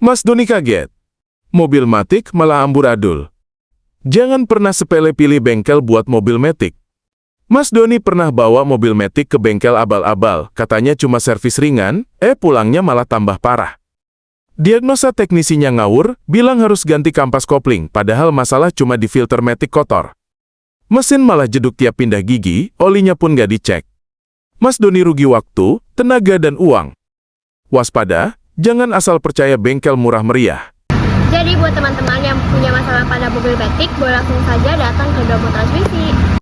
Mas Doni kaget. Mobil matic malah amburadul. Jangan pernah sepele pilih bengkel buat mobil matic. Mas Doni pernah bawa mobil matic ke bengkel abal-abal, katanya cuma servis ringan, pulangnya malah tambah parah. Diagnosa teknisinya ngawur, bilang harus ganti kampas kopling, padahal masalah cuma di filter matic kotor. Mesin malah jeduk tiap pindah gigi, olinya pun gak dicek. Mas Doni rugi waktu, tenaga dan uang. Waspada, jangan asal percaya bengkel murah meriah. Jadi buat teman-teman yang punya masalah pada mobil matic, boleh langsung saja datang ke Domo Transmisi.